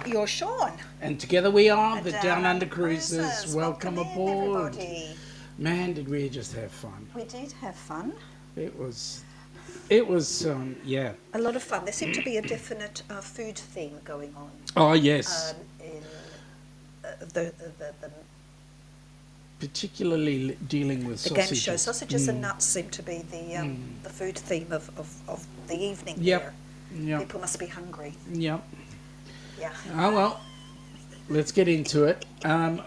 You're Sean. And together we are the Downunder Downunder Cruises. Welcome aboard. Everybody. Man, did we just have fun. We did have fun. It was, yeah. A lot of fun. There seemed to be a definite food theme going on. Oh, yes. In the Particularly dealing with the sausages. game show. Sausages and nuts seem to be the food theme of the evening there. Yep. People must be hungry. Yep. Yeah. Oh, well. Let's get into it.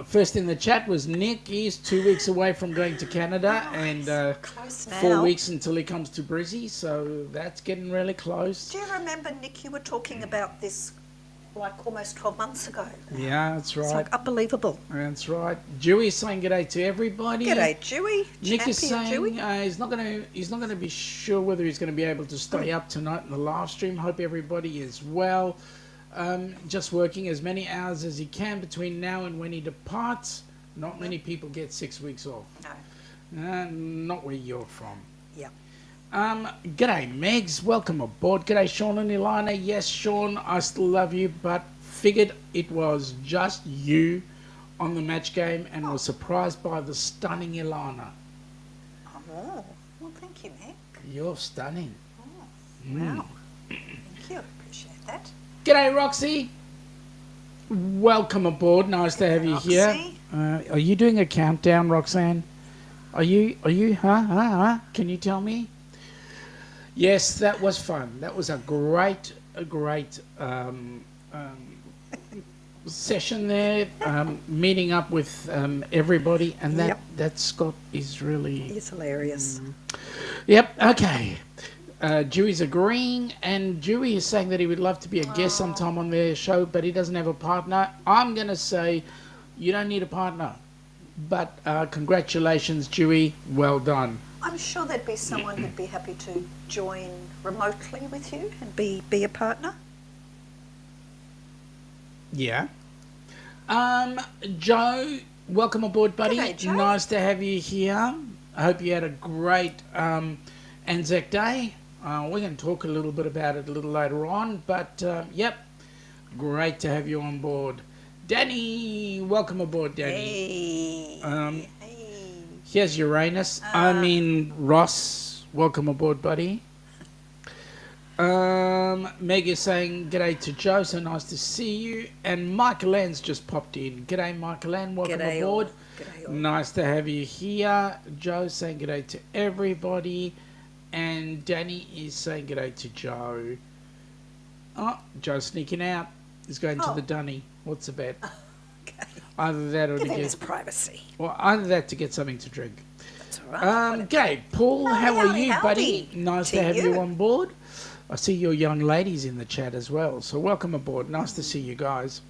First in the chat was Nick. He's 2 weeks away from going to Canada and Close now. 4 weeks until he comes to Brizzy, so that's getting really close. Do you remember, Nick, you were talking about this like almost 12 months ago? Yeah, that's right. It's like unbelievable. That's right. Dewey's saying g'day to everybody. G'day, Dewey. Nick is Champion saying Dewey. he's not going to be sure whether he's going to be able to stay up tonight in the live stream. Hope everybody is well. Just working as many hours as he can between now and when he departs. Not many people get 6 weeks off. No. Not where you're from. Yeah. G'day, Megs. Welcome aboard. G'day, Sean and Ilana. Yes, Sean, I still love you, but figured it was just you on the match game and was surprised by the stunning Ilana. Oh, well, thank you, Nick. You're stunning. Oh, wow. Thank you. I appreciate that. G'day, Roxy. Welcome aboard. Nice to have you here. Are you doing a countdown, Roxanne? Are you? Huh? Can you tell me? Yes, that was fun. That was a great session there, meeting up with everybody, and that Scott is really... He's hilarious. Yep, okay. Dewey's agreeing, and Dewey is saying that he would love to be a guest sometime on their show, but he doesn't have a partner. I'm going to say you don't need a partner, but congratulations, Dewey. Well done. I'm sure there'd be someone who'd be happy to join remotely with you and be a partner. Yeah. Joe, welcome aboard, buddy. G'day, Joe. Nice to have you here. I hope you had a great Anzac Day. We're going to talk a little bit about it a little later on, but yep, great to have you on board. Danny, welcome aboard, Danny. Hey. Here's Uranus. Ross, welcome aboard, buddy. Meg is saying g'day to Joe, so nice to see you. And Michael Ann's just popped in. G'day, Michael Ann, welcome G'day aboard. all. G'day all. Nice to have you here. Joe's saying g'day to everybody. And Danny is saying g'day to Joe. Oh, Joe's sneaking out. He's going to the dunny. What's the bet? Okay. Either that or Give to him his get... privacy. Well, either that to get something to drink. That's all right. G'day, Paul. How are you, buddy? Howdy. Nice to have you on board. I see your young ladies in the chat as well, so welcome aboard. Nice to see you guys.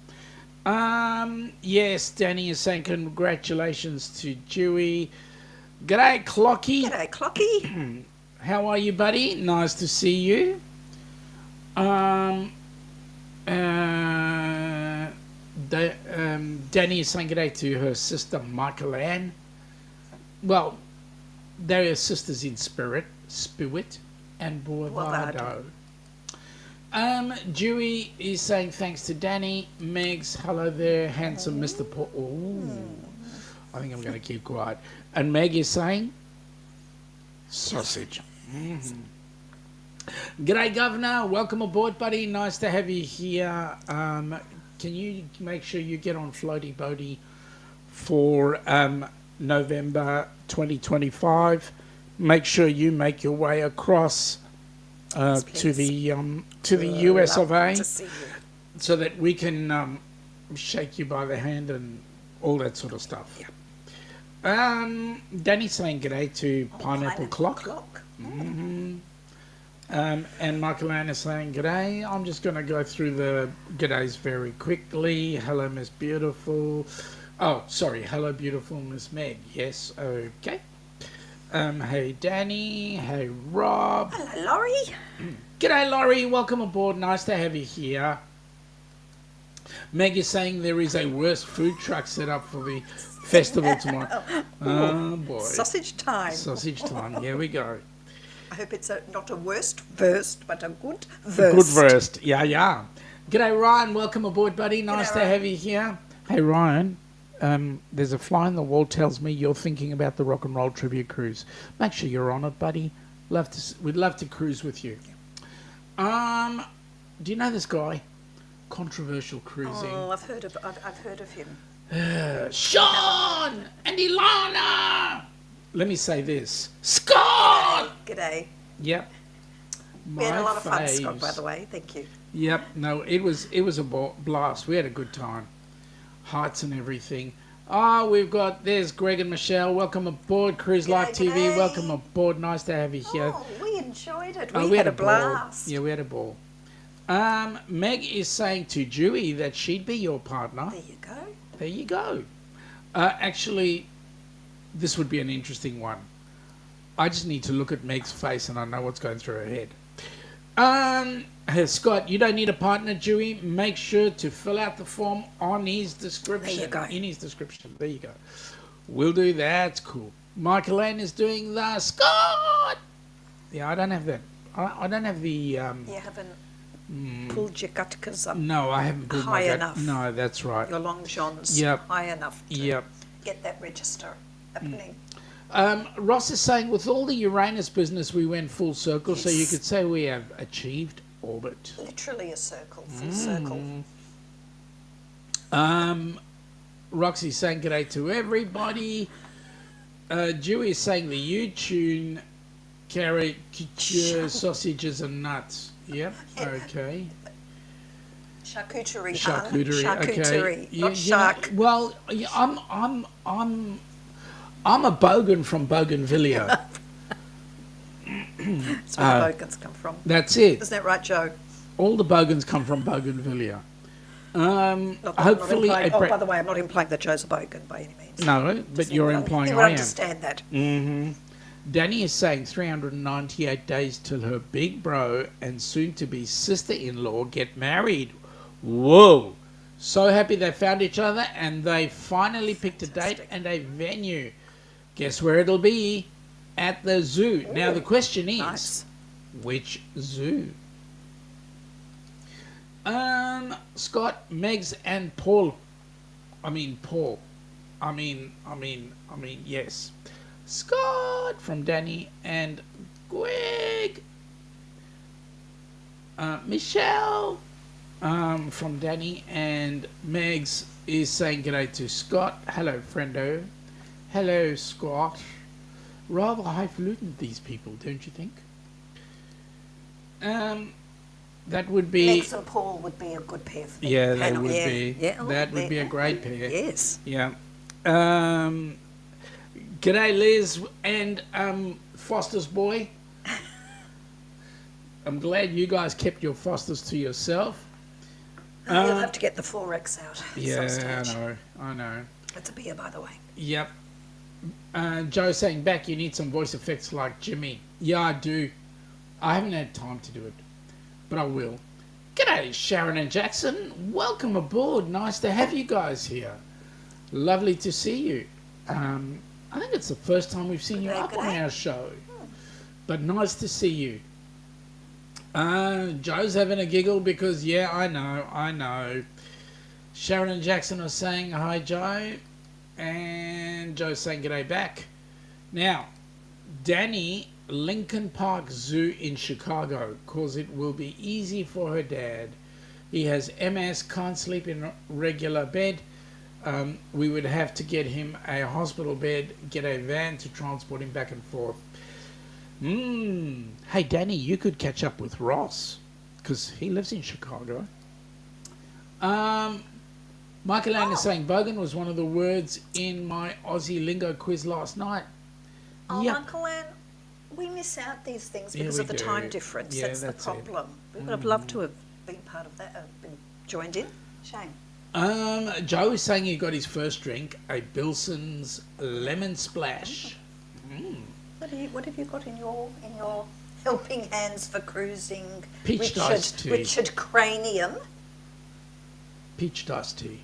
Yes, Danny is saying congratulations to Dewey. G'day, Clocky. G'day, Clocky. How are you, buddy? Nice to see you. Danny is saying g'day to her sister, Michael Ann. Well, they are sisters in spirit and bravado. Dewey is saying thanks to Danny. Megs, hello there, handsome Mr. Paul. Ooh, I think I'm going to keep quiet. And Meg is saying sausage. G'day, Governor. Welcome aboard, buddy. Nice to have you here. Can you make sure you get on Floaty Boaty for November 2025? Make sure you make your way across to the US of A, so that we can shake you by the hand and all that sort of stuff. Yeah. Danny's saying g'day to Pineapple Clock. And Michael Ann is saying g'day. I'm just going to go through the g'days very quickly. Hello, Miss Beautiful. Oh, sorry. Hello, beautiful Miss Meg. Yes, okay. Hey, Danny. Hey, Rob. Hello, Laurie. G'day, Laurie. Welcome aboard. Nice to have you here. Meg is saying there is a worse food truck set up for the festival tomorrow. Oh, boy. Sausage time. Sausage time. Here we go. I hope it's not a worst verst, but a good verst. Good verst. Yeah, yeah. G'day, Ryan. Welcome aboard, buddy. Nice G'day, to Ryan. have you here. Hey, Ryan. There's a fly on the wall tells me you're thinking about the Rock and Roll Tribute Cruise. Make sure you're on it, buddy. We'd love to cruise with you. Do you know this guy? Controversial cruising. Oh, I've heard of him. Sean and Ilana. Let me say this. Scott. G'day. Yep. We had a lot of fun, faves. Scott, by the way. Thank you. Yep. No, it was a blast. We had a good time. Heights and everything. There's Greg and Michelle. Welcome aboard Cruise Life TV. G'day. Welcome aboard. Nice to have you here. Oh, we enjoyed it. Oh, We had a ball. blast. Yeah, we had a ball. Meg is saying to Dewey that she'd be your partner. There you go. There you go. Actually, this would be an interesting one. I just need to look at Meg's face and I know what's going through her head. Hey, Scott, you don't need a partner, Dewey. Make sure to fill out the form on his description. There you go. In his description. There you go. We'll do that. Cool. Michael Ann is doing the Scott. Yeah, I don't have that. I don't have the... You haven't pulled your gutkas up No, I haven't pulled high my gut. enough. No, that's right. Your long johns Yep. high enough to Yep. get that register happening. Ross is saying, with all the Uranus business, we went full circle, so you could say we have achieved orbit. Literally a circle, full circle. Roxy's saying g'day to everybody. Dewey is saying the U-tune caricature sausages and nuts. Yep, okay. Charcuterie, Charcuterie, Charcuterie, okay. not shark. Well, yeah, I'm a bogan from Bougainvillea. That's where bogans come from. That's it. Isn't that right, Joe? All the bogans come from Bougainvillea. Not that Hopefully, I'm not implying, by the way, I'm not implying that Joe's a bogan by any means. no, but you're implying You would I am. understand that. Danny is saying 398 days till her big bro and soon-to-be sister-in-law get married. Whoa! So happy they found each other and they finally picked a date and a venue. Guess where it'll be? At the zoo. Ooh, now the question is, nice. which zoo? Scott, Megs, and Paul. Yes. Scott from Danny and Greg. Michelle from Danny and Megs is saying g'day to Scott. Hello, friendo. Hello, Scott. Rather highfalutin, these people, don't you think? That would be... Megs and Paul would be a good pair for the Yeah, they panel. would Yeah. be. Yeah. That would be a great pair. Yes. Yeah. G'day, Liz and Foster's boy. I'm glad you guys kept your Fosters to yourself. You'll have to get the 4X out at Yeah, some stage. I know. That's a beer, by the way. Yep. Joe saying back, you need some voice effects like Jimmy. Yeah, I do. I haven't had time to do it, but I will. G'day, Sharon and Jackson. Welcome aboard. Nice to have you guys here. Lovely to see you. I think it's the first time we've seen you up on our show, but nice to see you. Joe's having a giggle because, yeah, I know. Sharon and Jackson are saying hi, Joe. And Joe's saying g'day back. Now, Danny, Lincoln Park Zoo in Chicago, because it will be easy for her dad. He has MS, can't sleep in a regular bed. We would have to get him a hospital bed, get a van to transport him back and forth. Hey, Danny, you could catch up with Ross, because he lives in Chicago. Michael Ann is saying bogan was one of the words in my Aussie lingo quiz last night. Oh, Yep. Uncle Ann, we miss out these things Yeah, because we of the do. time difference. Yeah, that's that's the it. problem. We would have loved to have been part of that, been joined in. Shame. Joe is saying he got his first drink, a Bilson's Lemon Splash. What have you got in your helping hands for cruising? Peach iced tea. Richard Cranium. Peach iced tea.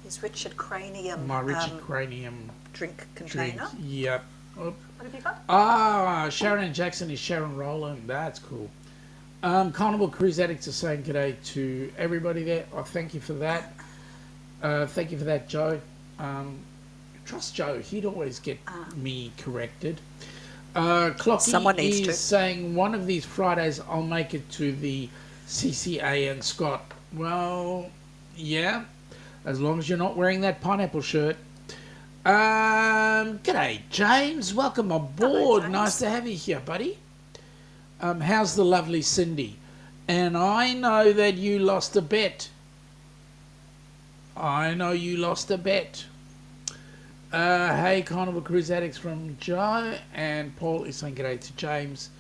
Is Richard Cranium My Richard Cranium drink drink. container? Yep. Oh. What have you got? Sharon and Jackson is Sharon Rowland. That's cool. Carnival Cruise Addicts are saying g'day to everybody there. I thank you for that. Thank you for that, Joe. Trust Joe. He'd always get me corrected. Someone Clocky needs is to. saying one of these Fridays I'll make it to the CCA and Scott. Well, yeah, as long as you're not wearing that pineapple shirt. G'day, James. Welcome aboard. Hello, James. Nice to have you here, buddy. How's the lovely Cindy? And I know that you lost a bet. Hey, Carnival Cruise Addicts from Joe. And Paul is saying g'day to James.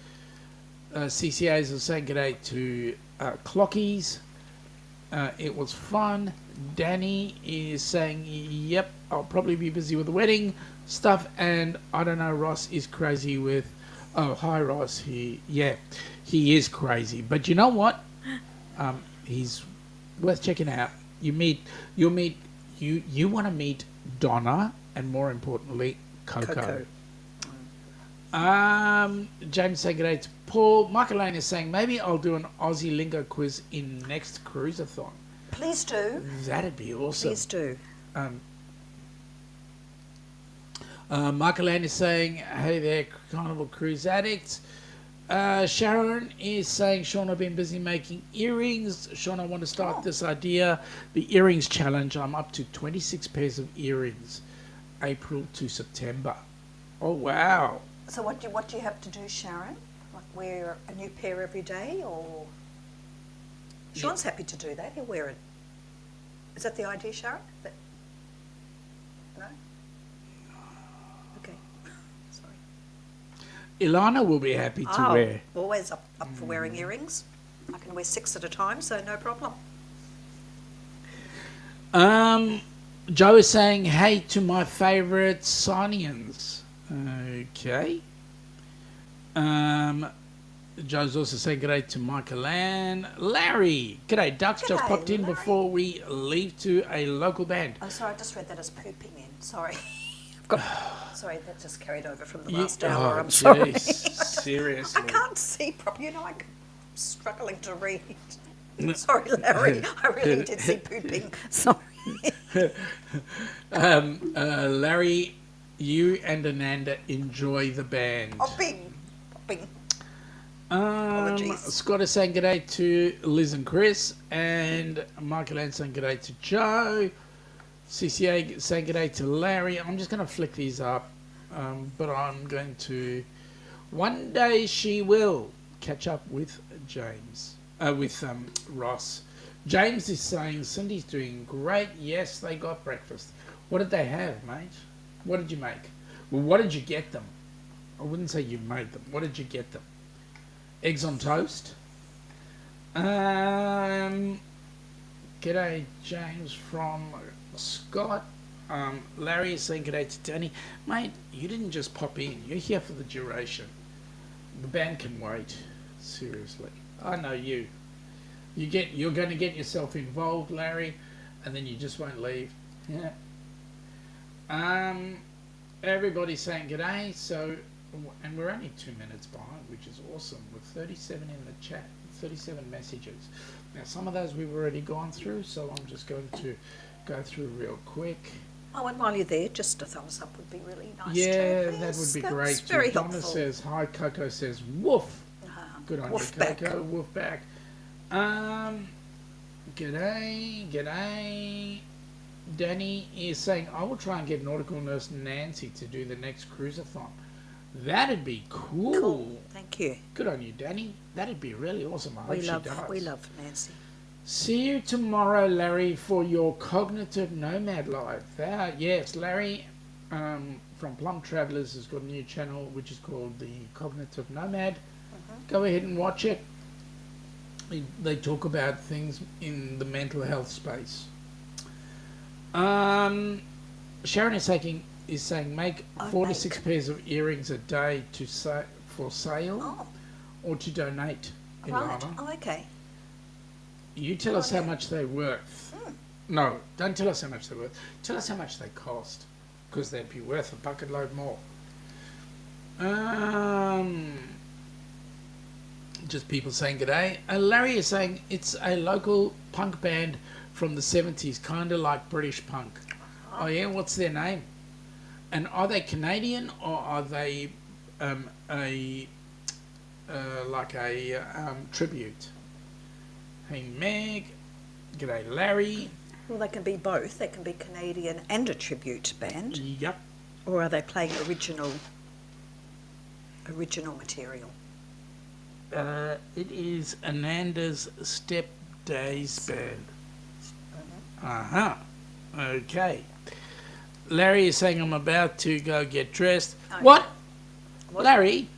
CCAs are saying g'day to Clockies. It was fun. Danny is saying, yep, I'll probably be busy with the wedding stuff. And I don't know, Ross is crazy with... Oh, hi, Ross. He is crazy. But you know what? He's worth checking out. You want to meet Donna and, more importantly, Coco. James saying good day to Paul. Michael Lane is saying maybe I'll do an Aussie lingo quiz in next cruiseathon. Please do. That'd be awesome. Please do. Michael Lane is saying, hey there, Carnival Cruise Addicts. Sharon is saying, Sean, I've been busy making earrings. Sean, I want to start this idea, the earrings challenge. I'm up to 26 pairs of earrings, April to September. Oh, wow. So what do you have to do, Sharon? Like wear a new pair every day, or... Sean's happy to do that. He'll wear it. Is that the idea, Sharon? No? Okay. Sorry. Ilana will be happy to wear. Always up for wearing earrings. I can wear 6 at a time, so no problem. Joe is saying, hey to my favourite Sonians. Okay. Joe's also saying g'day to Michael Ann. Larry, g'day. Ducks just G'day, popped in Larry. before we leave to a local band. Oh, sorry, I just read that as pooping in. Sorry. Sorry, that just carried over from the last hour. I'm sorry. Seriously. I can't see properly. I'm struggling to read. Sorry, Larry. I really did see pooping. Sorry. Larry, you and Ananda enjoy the band. Popping. Apologies. Scott is saying g'day to Liz and Chris, and Michael Ann saying g'day to Joe. CCA saying g'day to Larry. I'm just going to flick these up, but I'm going to... One day she will catch up with James, with Ross. James is saying Cindy's doing great. Yes, they got breakfast. What did they have, mate? What did you make? Well, what did you get them? I wouldn't say you made them. What did you get them? Eggs on toast. G'day, James from Scott. Larry is saying g'day to Danny. Mate, you didn't just pop in. You're here for the duration. The band can wait. Seriously. I know you. You're going to get yourself involved, Larry, and then you just won't leave. Yeah. Everybody's saying g'day, so... And we're only 2 minutes behind, which is awesome, with 37 in the chat, 37 messages. Now, some of those we've already gone through, so I'm just going to go through real quick. Oh, and while you're there, just a thumbs up would be really nice. Yeah, too. that would be That's great. very Donna helpful. says hi, Coco says woof. Good on woof you, back. Coco. Woof back. G'day. Danny is saying, I will try and get nautical nurse Nancy to do the next cruiseathon. That'd be cool. Thank you. Good on you, Danny. That'd be really awesome. I hope she does. We love Nancy. See you tomorrow, Larry, for your Cognitive Nomad Live. Yes, Larry from Plum Travellers has got a new channel which is called the Cognitive Nomad. Go ahead and watch it. They talk about things in the mental health space. Sharon is saying make 4 to 6 pairs of earrings a day for sale or to donate, Right. Ilana. Oh, okay. You tell us how much they're worth. No, don't tell us how much they're worth. Tell us how much they cost, because they'd be worth a bucket load more. Just people saying g'day. Larry is saying it's a local punk band from the 70s, kind of like British punk. Oh yeah, what's their name? And are they Canadian or are they tribute? Hey Meg, g'day Larry. Well, they can be both. They can be Canadian and a tribute band. Yep. Or are they playing original material? It is Ananda's Step Days band. Uh-huh. Okay. Larry is saying I'm about to go get dressed. Oh, What? What? Larry,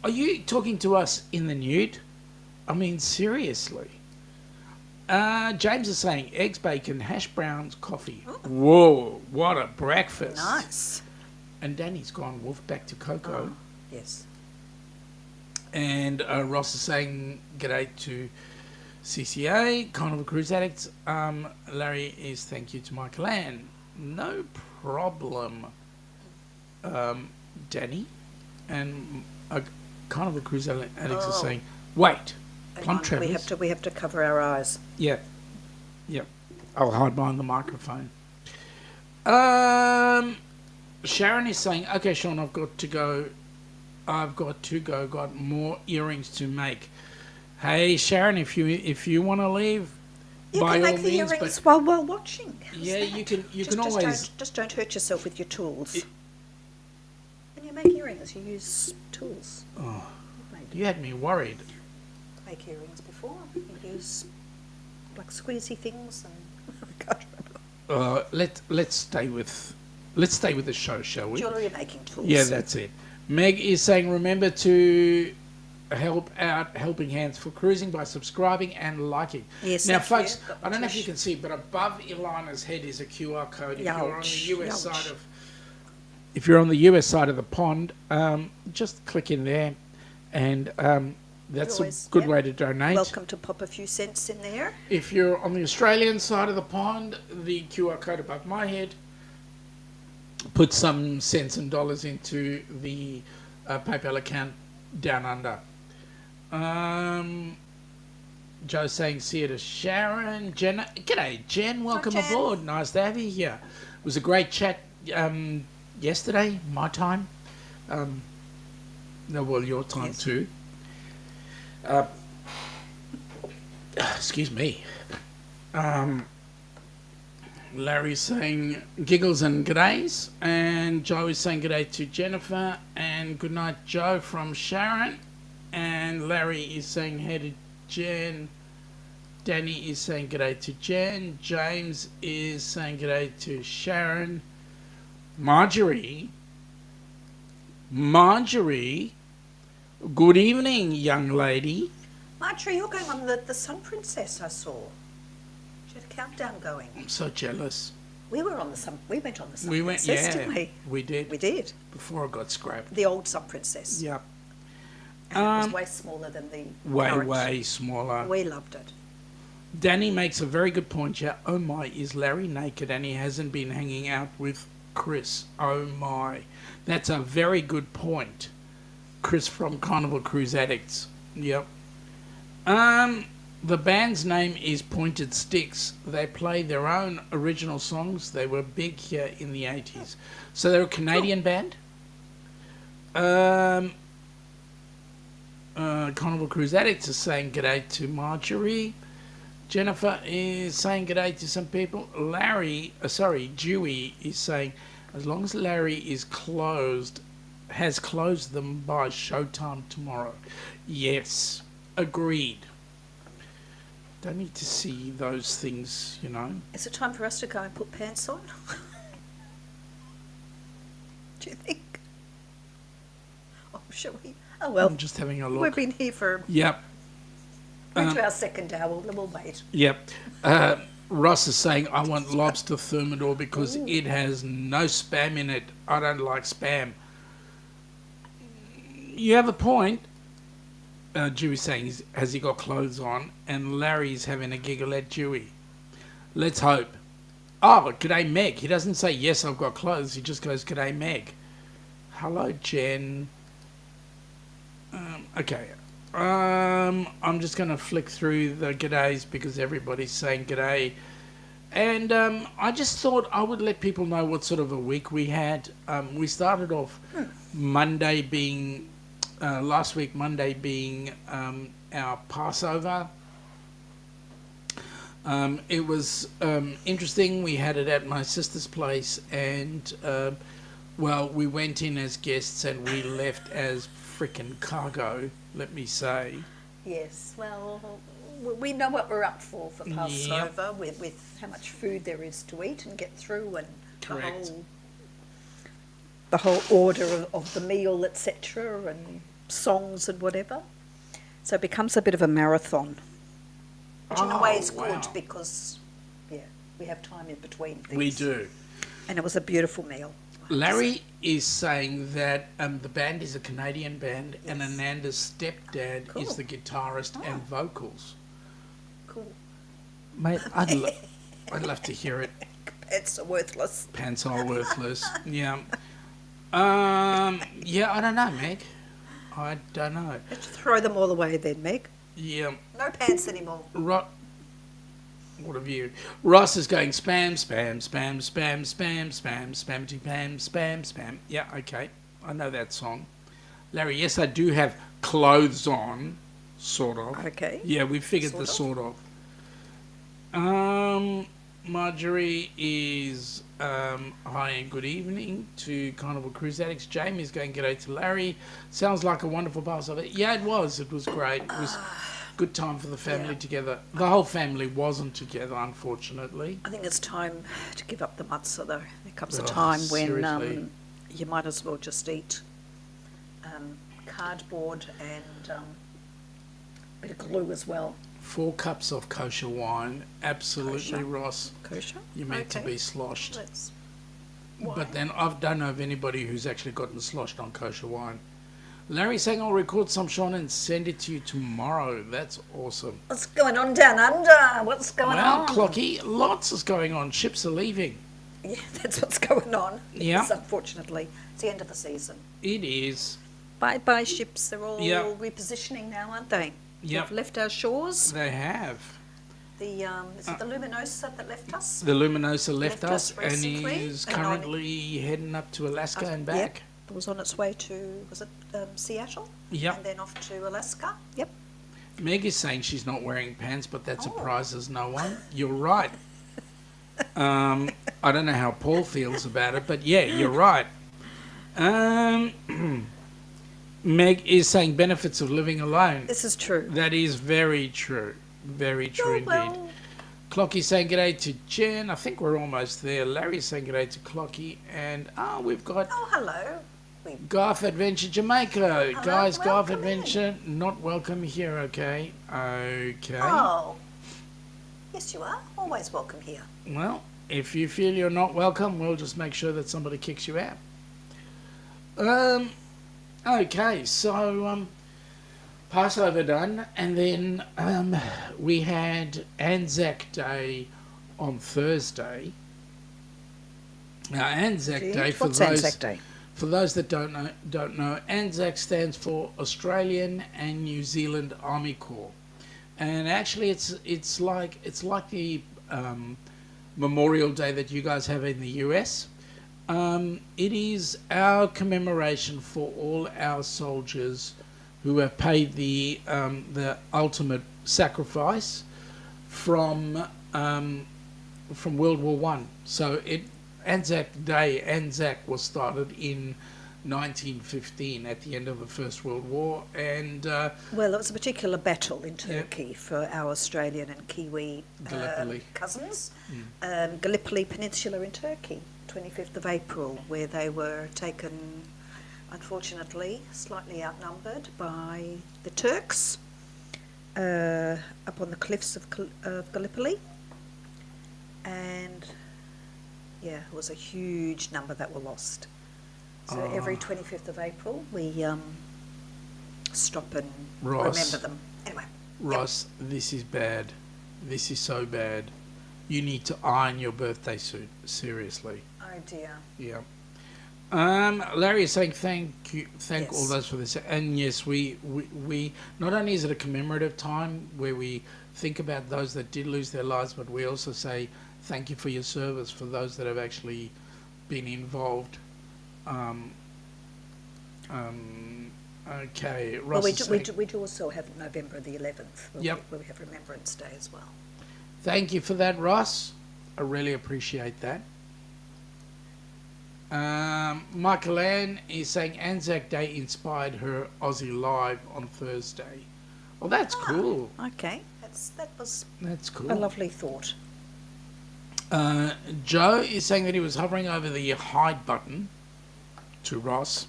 are you talking to us in the nude? I mean, seriously. James is saying eggs, bacon, hash browns, coffee. Oh. Whoa, what a breakfast. Nice. And Danny's gone wolf back to Coco. Oh, yes. And Ross is saying g'day to CCA, Carnival Cruise Addicts. Larry is thank you to Michael Ann. No problem, Danny. And Carnival Cruise Addicts is saying, wait, Plum Travellers. We have to cover our eyes. Yeah. I'll hide behind the microphone. Sharon is saying, okay, Sean, I've got to go. Got more earrings to make. Hey, Sharon, if you want to leave, You by can all make the means, earrings but while watching. How's yeah, that? you can Just always. don't hurt yourself with your tools. It- When you make earrings, you use tools. Oh, Made you had me worried. make earrings before. You use like squeezy things and I can't remember. Let's stay with the show, shall we? Jewellery making tools. Yeah, that's it. Meg is saying, remember to help out Helping Hands for Cruising by subscribing and liking. Yes, Now, thank you. folks, Got I don't know if Tish. you can see, but above Ilana's head is a QR code. If Youch, you're on the US youch. side of, if you're on the US side of the pond, just click in there, and that's Always, a good yep. way to donate. Welcome to pop a few cents in there. If you're on the Australian side of the pond, the QR code above my head, put some cents and dollars into the PayPal account Downunder. Joe's saying, see you to Sharon. Jen, g'day, Jen. Welcome Jen. aboard. Nice to have you here. It was a great chat yesterday, my time. No, well, your time Yes. too. Excuse me. Larry's saying giggles and g'days, and Joe is saying g'day to Jennifer, and good night, Joe, from Sharon, and Larry is saying hey to Jen. Danny is saying g'day to Jen. James is saying g'day to Sharon. Marjorie, good evening, young lady. Marjorie, you're going on the Sun Princess I saw. She had a countdown going. I'm so jealous. We went on the Sun Princess, Yeah, didn't we? we did. We did. Before it got scrapped. The old Sun Princess. Yep. And it was way smaller than the current. Way smaller. We loved it. Danny makes a very good point here. Oh my, is Larry naked and he hasn't been hanging out with Chris? Oh my. That's a very good point. Chris from Carnival Cruise Addicts. Yep. The band's name is Pointed Sticks. They play their own original songs. They were big here in the 80s. So they're a Canadian band. Carnival Cruise Addicts is saying g'day to Marjorie. Jennifer is saying g'day to some people. Dewey is saying, as long as Larry is has closed them by showtime tomorrow. Yes, agreed. Don't need to see those things, you know. Is it time for us to go and put pants on? Do you think? Oh, shall we? Oh, well, I'm just having a look. we've been here for... Yep. We're into our second hour. We'll wait. Yep. Ross is saying, I want lobster thermidor because it has no spam in it. I don't like spam. You have a point. Dewey's saying, has he got clothes on? And Larry's having a giggle at Dewey. Let's hope. Oh, g'day, Meg. He doesn't say, yes, I've got clothes. He just goes, g'day, Meg. Hello, Jen. Okay. I'm just going to flick through the g'days because everybody's saying g'day. And I just thought I would let people know what sort of a week we had. We started off Monday being, last week, Monday being our Passover. It was interesting. We had it at my sister's place, and well, we went in as guests and we left as frickin' cargo, let me say. Yes, well, we know what we're up for Passover with how much food there is to eat and get through, and Correct. the whole order of the meal, etc., and songs and whatever. So it becomes a bit of a marathon, which in a way is good because, we have time in between things. We do. And it was a beautiful meal. Larry is saying that the band is a Canadian band, and Ananda's stepdad is the guitarist and vocals. Cool. Mate, I'd love to hear it. Pants are worthless. Pants are worthless. Yeah. Yeah, I don't know, Meg. I don't know. Let's throw them all away then, Meg. Yeah. No pants anymore. What have you? Ross is going spam, spam, spam, spam, spam, spam, spamty spam, spam, spam. Yeah, okay. I know that song. Larry, yes, I do have clothes on, sort of. Okay. Yeah, we figured the sort of. Marjorie is hi and good evening to Carnival Cruise Addicts. Jamie's going g'day to Larry. Sounds like a wonderful Passover. Yeah, it was. It was great. It was good time for the family together. The whole family wasn't together, unfortunately. I think it's time to give up the matzah, though. There comes a time when you might as well just eat cardboard and a bit of glue as well. 4 cups of kosher wine. Absolutely, Kosher. Ross. Kosher? You're meant to be sloshed. Why? But then I don't know of anybody who's actually gotten sloshed on kosher wine. Larry's saying I'll record some, Sean, and send it to you tomorrow. That's awesome. What's going on down under? What's going Well, on? Clocky, lots is going on. Ships are leaving. Yeah, that's what's going on. Yeah. Yes, unfortunately. It's the end of the season. It is. Bye-bye ships. They're all Yeah. repositioning now, aren't they? Yep. They've left our shores. They have. The is it the Luminosa that left us? The Luminosa left us and recently, is and currently heading up to Alaska and back. Yep. It was on its way to, was it Seattle? Yep. And then off to Alaska. Yep. Meg is saying she's not wearing pants, but that surprises no one. You're right. I don't know how Paul feels about it, but yeah, you're right. Meg is saying benefits of living alone. This is true. That is very true. Very true indeed. Well, Clocky saying g'day to Jen. I think we're almost there. Larry's saying g'day to Clocky. And we've got hello. Garth Adventure Jamaica. Guys, Garth welcome Adventure, not welcome here, okay? Okay. Oh. Yes, you are. Always welcome here. Well, if you feel you're not welcome, we'll just make sure that somebody kicks you out. Okay, so Passover done, and then we had Anzac Day on Thursday. Now, Anzac Day, for What's those Anzac Day? for those that don't know, Anzac stands for Australian and New Zealand Army Corps, and actually it's like the Memorial Day that you guys have in the U.S. It is our commemoration for all our soldiers who have paid the ultimate sacrifice from World War One. So Anzac was started in 1915 at the end of the First World War, and Well, it was a particular battle in Turkey for our Australian and Kiwi Gallipoli. cousins. Gallipoli Peninsula in Turkey, 25th of April, where they were taken, unfortunately, slightly outnumbered by the Turks up on the cliffs of Gallipoli. And, yeah, it was a huge number that were lost. So every 25th of April, we stop and remember them. Anyway. Ross, this is bad. This is so bad. You need to iron your birthday suit. Seriously. Oh dear. Yeah. Larry is saying thank you, thank all Yes. those for this, and yes, we not only is it a commemorative time where we think about those that did lose their lives, but we also say thank you for your service for those that have actually been involved. Um, okay, Ross Well, we is do, saying, we do also have November the 11th, Yep. where we have Remembrance Day as well. thank you for that, Ross. I really appreciate that. Michael Ann is saying Anzac Day inspired her Aussie Live on Thursday. Well, that's cool. Okay, that was That's a cool. lovely thought. Joe is saying that he was hovering over the hide button to Ross.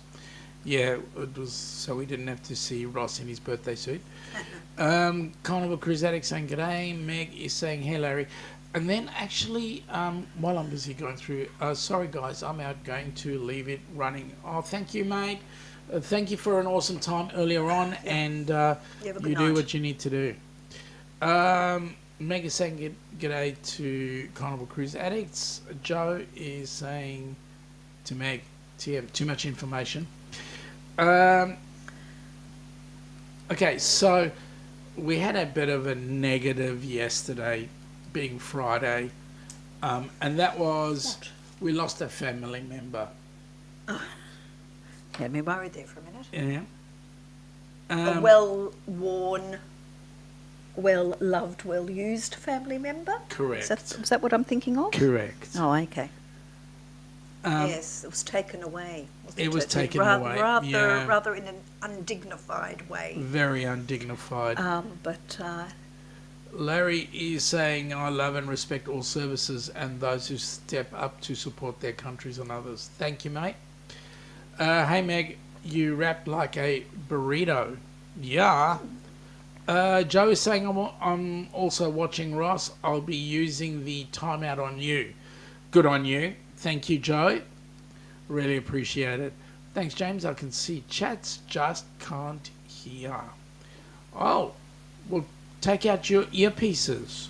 Yeah, it was so we didn't have to see Ross in his birthday suit. Carnival Cruise Addict saying g'day. Meg is saying hey Larry. And then actually, while I'm busy going through, sorry guys, I'm out going to leave it running. Oh, thank you, mate. Thank you for an awesome time earlier on, and You have a you good do night. what you need to do. Meg is saying g'day to Carnival Cruise Addicts. Joe is saying to Meg, TM, too much information. Okay, so we had a bit of a negative yesterday, being Friday, and that was What? we lost a family member. Had me worried there for a minute. Yeah. A well-worn, well-loved, well-used family member? Correct. Is that what I'm thinking of? Correct. Oh, okay. Yes. It was taken away. wasn't It was taken away, yeah. Rather in an undignified way. Very undignified. But Larry is saying, I love and respect all services and those who step up to support their countries and others. Thank you, mate. Hey, Meg, you wrapped like a burrito. Yeah. Joe is saying, I'm also watching Ross. I'll be using the timeout on you. Good on you. Thank you, Joe. Really appreciate it. Thanks, James. I can see chats, just can't hear. Oh, well, take out your earpieces.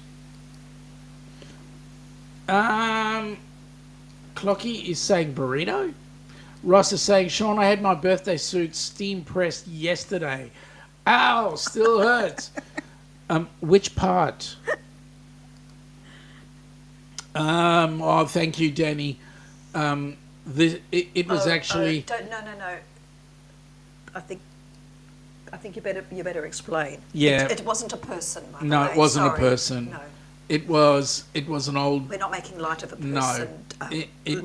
Clocky is saying burrito. Ross is saying, Sean, I had my birthday suit steam pressed yesterday. Ow, still hurts. Which part? Oh, thank you, Danny. It was actually. No. I think you better explain. Yeah. It wasn't a person. by the No, way. it wasn't a Sorry. person. No, It was an old. we're not making light of a person. No, it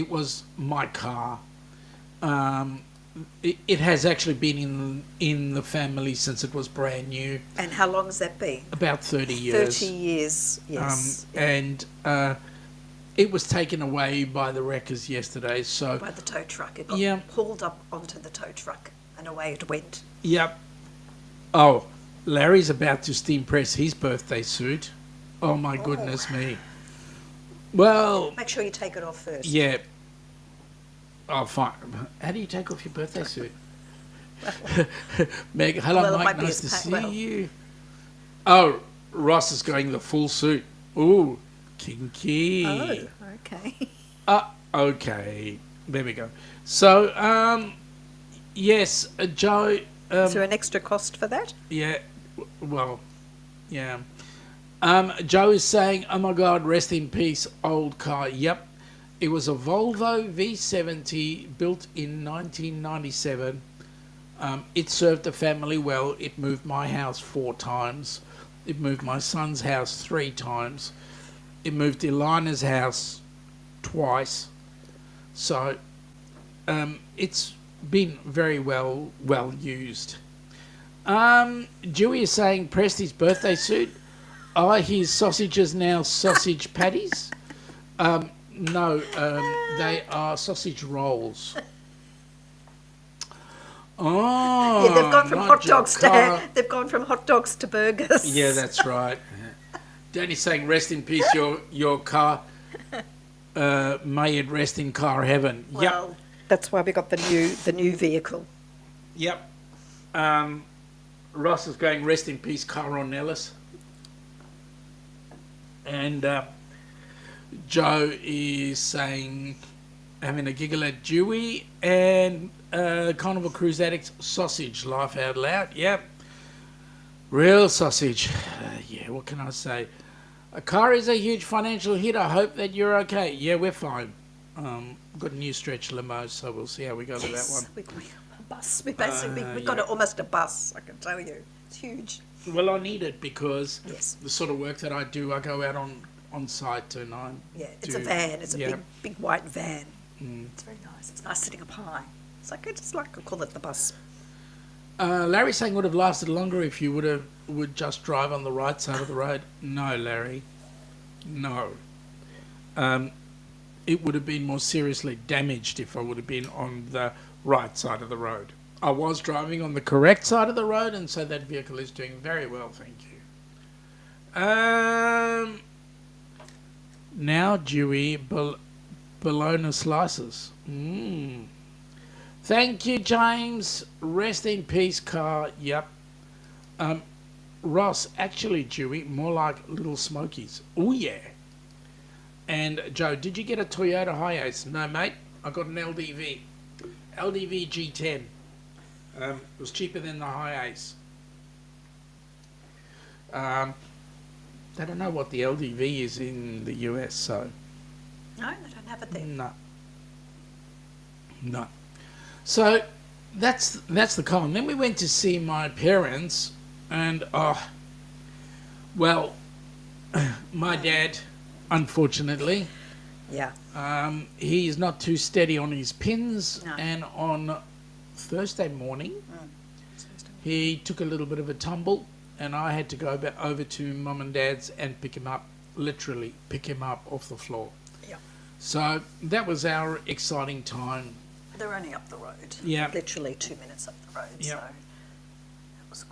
was my car. It has actually been in the family since it was brand new. And how long has that been? About 30 years. 30 years. Yes. And it was taken away by the wreckers yesterday. So By the tow truck. It got Yeah. pulled up onto the tow truck, and away it went. Yep. Oh, Larry's about to steam press his birthday suit. Oh my goodness me. Well, Make sure you take it off first. yeah. Oh, fine. How do you take off your birthday suit? Meg, hello, Well, it Mike. might be Nice to as see well. you. Oh, Ross is going the full suit. Ooh, kinky. Oh, okay. Okay. There we go. So, yes, Joe. Is there an extra cost for that? Yeah, well, yeah. Joe is saying, oh my God, rest in peace, old car. Yep. It was a Volvo V70 built in 1997. It served the family well. It moved my house 4 times. It moved my son's house 3 times. It moved Elana's house twice. So it's been very well used. Dewey is saying Presty's birthday suit. Are his sausages now sausage patties? No, they are sausage rolls. Oh, Yeah, they've gone from not hot dogs your to they've gone from hot dogs to burgers. Yeah, that's right. Danny's saying, "Rest in peace, your car. May it rest in car heaven." Well, that's why we got the new vehicle. Yep. Ross is going, "Rest in peace, car on Ellis." And Joe is saying, having a giggle at Dewey, and Carnival Cruise Addicts sausage, laugh out loud. Yep, real sausage. Yeah, what can I say? A car is a huge financial hit. I hope that you're okay. Yeah, we're fine. Got a new stretch limo, so we'll see how we go with that one. We got a bus. We got almost a bus, I can tell you. It's huge. Well, I need it because Yes. the sort of work that I do, I go out on site and I Yeah, it's do- a van. It's a yeah. big white van. Mm. It's very nice. It's nice sitting up high. It's like I call it the bus. Larry saying would have lasted longer if you would just drive on the right side of the road. No, Larry, no. It would have been more seriously damaged if I would have been on the right side of the road. I was driving on the correct side of the road, and so that vehicle is doing very well, thank you. Now, Dewey, bologna slices. Thank you, James. Rest in peace, car. Yep. Ross, actually, Dewey, more like Little Smokies. Oh, yeah. And Joe, did you get a Toyota Hiace? No, mate. I got an LDV. LDV G10. It was cheaper than the Hiace. They don't know what the LDV is in the U.S., so... No, they don't have it there. No. So, that's the car. And then we went to see my parents, and, my dad, unfortunately... Yeah. He is not too steady on his pins, No. and on Thursday morning, he took a little bit of a tumble, and I had to go over to Mum and Dad's and pick him up, literally pick him up off the floor. Yeah. So that was our exciting time. They're only up the road. Yeah. Literally 2 minutes up the road, Yeah. so it was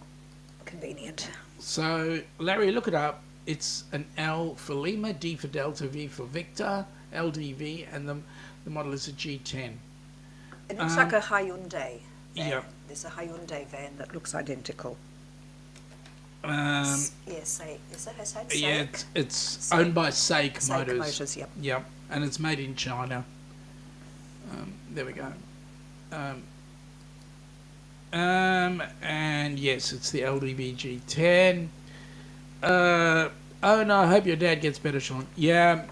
convenient. So, Larry, look it up. It's an L for Lima, D for Delta, V for Victor, LDV, and the model is a G10. It looks like a Hyundai van. Yeah. There's a Hyundai van that looks identical. Yes, Is it SAIC? yeah, it's owned by SAIC SAIC Motors. Motors, yep. Yep, and it's made in China. There we go. And yes, it's the LDV G10. Oh no, I hope your dad gets better, Sean. Yeah,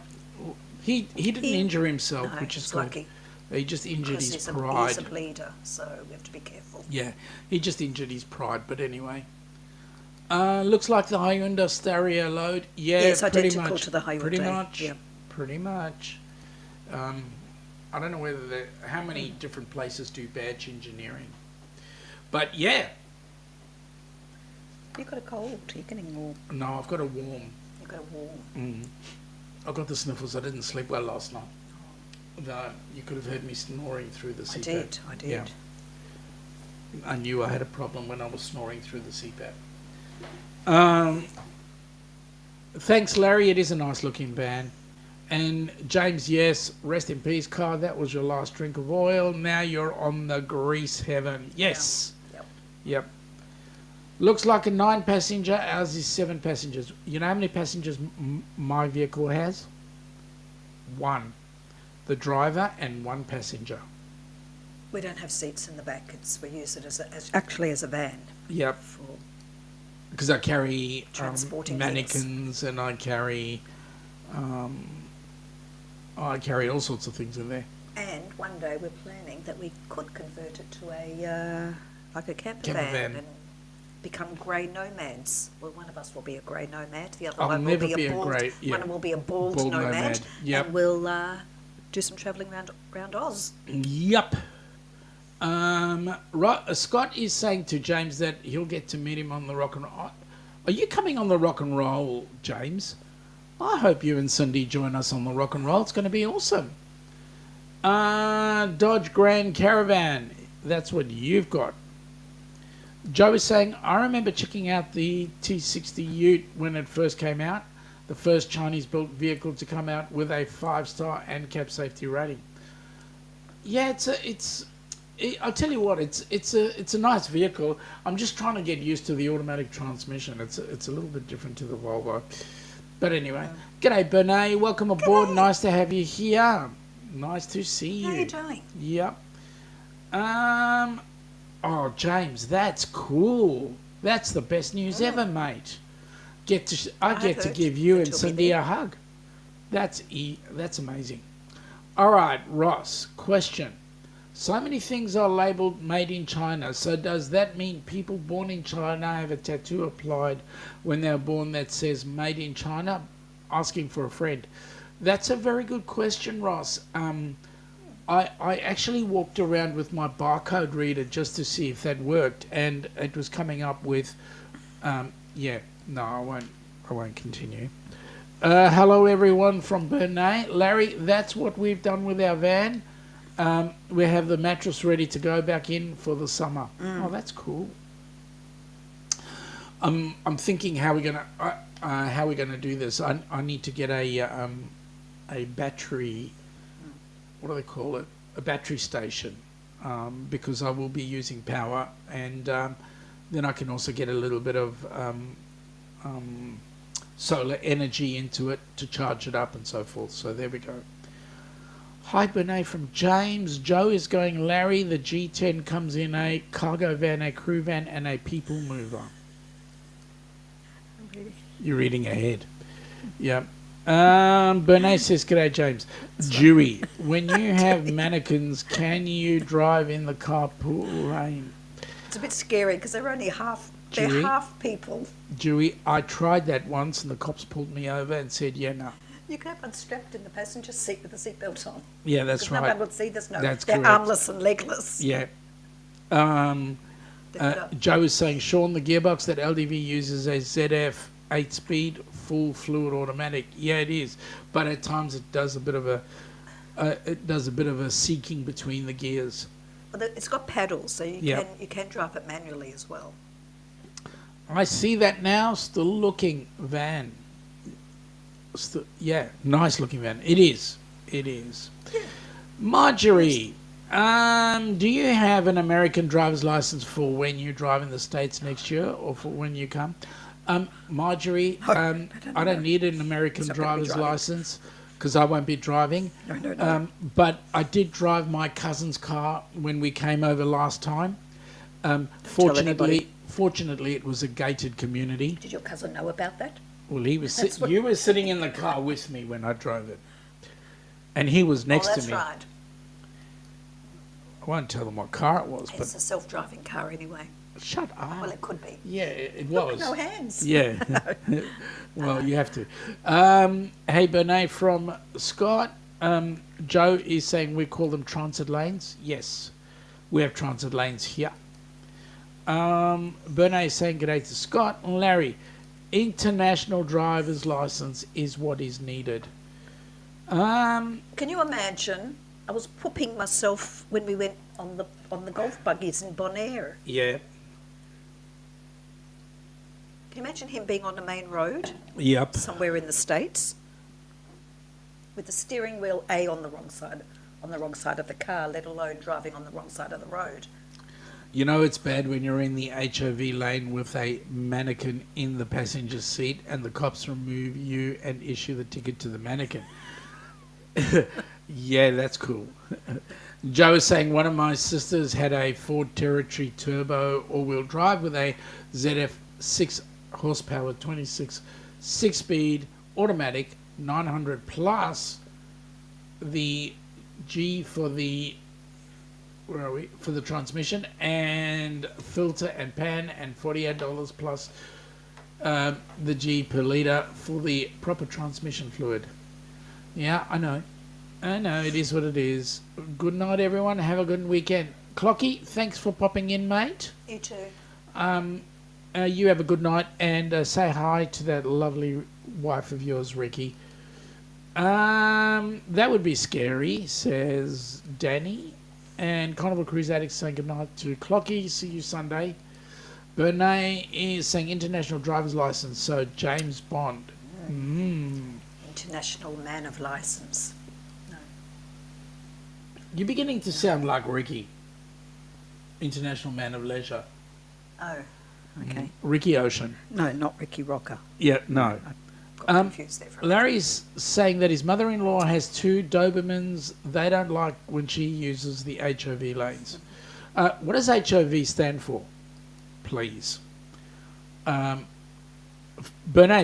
he didn't injure himself, No, which is he's good. lucky. He just injured Because his he's pride. a bleeder, so we have to be careful. Yeah, he just injured his pride, but anyway. Looks like the Hyundai stereo load. Yeah, Yeah, it's pretty identical much. to the Hyundai. Pretty much. Yeah. Pretty much. I don't know whether how many different places do badge engineering. But yeah. You've got a cold. You're getting warm. No, I've got a warm. You've got a warm. I've got the sniffles. I didn't sleep well last night. You could have heard me snoring through the CPAP. I did. Yeah. I knew I had a problem when I was snoring through the CPAP. Thanks, Larry. It is a nice looking van. And James, yes, rest in peace, car. That was your last drink of oil. Now you're on the grease heaven. Yes. Yep. Looks like a 9-passenger. Ours is 7 passengers. You know how many passengers my vehicle has? 1. The driver and 1 passenger. We don't have seats in the back. We use it as a van. Yep. Because I carry Transporting mannequins and I carry all sorts of things in there. And one day we're planning that we could convert it to a camper van. and become grey nomads. Well, one of us will be a grey nomad. The other I'll one will never be be a a bald. grey- yeah. One will be a bald Bald nomad. nomad, yep. And we'll do some travelling around Oz. Yep. Scott is saying to James that he'll get to meet him on the rock and roll. Are you coming on the rock and roll, James? I hope you and Cindy join us on the rock and roll. It's going to be awesome. Dodge Grand Caravan. That's what you've got. Joe is saying, I remember checking out the T60 Ute when it first came out. The first Chinese-built vehicle to come out with a 5-star ANCAP safety rating. Yeah, I'll tell you what, it's a nice vehicle. I'm just trying to get used to the automatic transmission. It's a little bit different to the Volvo. But anyway, g'day Bernay, welcome aboard. Nice to have you here. Nice to see you. How are you doing? Yep. Oh, James, that's cool. That's the best news ever, mate. I get to give you and Cindy a hug. That's amazing. All right, Ross, question. So many things are labelled made in China. So does that mean people born in China have a tattoo applied when they were born that says made in China? Asking for a friend. That's a very good question, Ross. I actually walked around with my barcode reader just to see if that worked, and it was coming up with, I won't continue. Hello, everyone from Bentleigh. Larry, that's what we've done with our van. We have the mattress ready to go back in for the summer. Oh, that's cool. I'm thinking how we're gonna do this. I need to get a battery. What do they call it? A battery station, because I will be using power, and then I can also get a little bit of solar energy into it to charge it up and so forth. So there we go. Hi, Bernay from James. Joe is going, Larry, the G10 comes in a cargo van, a crew van, and a people mover. You're reading ahead. Yeah. Bernay says, g'day, James. Dewey, when you have mannequins, can you drive in the carpool lane? It's a bit scary because they're only half. They're Dewey? half people. Dewey, I tried that once and the cops pulled me over and said, yeah, no. You can have one strapped in the passenger seat with the seatbelt on. Yeah, that's Because right. no one would see this. No, That's they're correct. armless and legless. Yeah. They're not- Joe is saying, Sean, the gearbox that LDV uses a ZF 8-speed full fluid automatic. Yeah, it is, but at times it does a bit of a seeking between the gears. Well, it's got paddles, so you can drive it manually as well. I see that now. Still looking van. Nice looking van. It is. Yeah. Marjorie, do you have an American driver's license for when you drive in the States next year, or for when you come? Marjorie, I don't need an American driver's license because I won't be driving. No. But I did drive my cousin's car when we came over last time. Fortunately, it was a gated community. Did your cousin know about that? Well, you were sitting in the car with me when I drove it, and he was next to me. That's right. I won't tell them what car it was, It's a self-driving car anyway. Shut up. Well, it could be. Yeah, it Look, was. no hands. Yeah. Well, you have to. Hey, Bernay from Scott. Joe is saying we call them transit lanes. Yes, we have transit lanes here. Bernay is saying g'day to Scott. Larry, international driver's license is what is needed. Can you imagine? I was pooping myself when we went on the golf buggies in Bonaire. Yeah. Can you imagine him being on the main road? Yep. Somewhere in the States, with the steering wheel on the wrong side of the car, let alone driving on the wrong side of the road. You know it's bad when you're in the HOV lane with a mannequin in the passenger seat and the cops remove you and issue the ticket to the mannequin. Yeah, that's cool. Joe is saying one of my sisters had a Ford Territory Turbo all-wheel drive with a ZF 6 horsepower, 26 6-speed automatic, 900 plus the G for the for the transmission and filter and pan, and $48 plus the G per litre for the proper transmission fluid. Yeah, I know, it is what it is. Good night, everyone. Have a good weekend. Clocky, thanks for popping in, mate. You too. You have a good night, and say hi to that lovely wife of yours, Ricky. That would be scary, says Danny. And Carnival Cruise Addicts saying good night to Clocky. See you Sunday. Bernay is saying international driver's license, so James Bond. International man of license. No. You're beginning to sound like Ricky. International man of leisure. Oh, okay. Ricky Ocean. No, not Ricky Rocker. Yeah, no. got confused there for a minute. Larry's saying that his mother-in-law has 2 Dobermans. They don't like when she uses the HOV lanes. What does HOV stand for, please? Bernays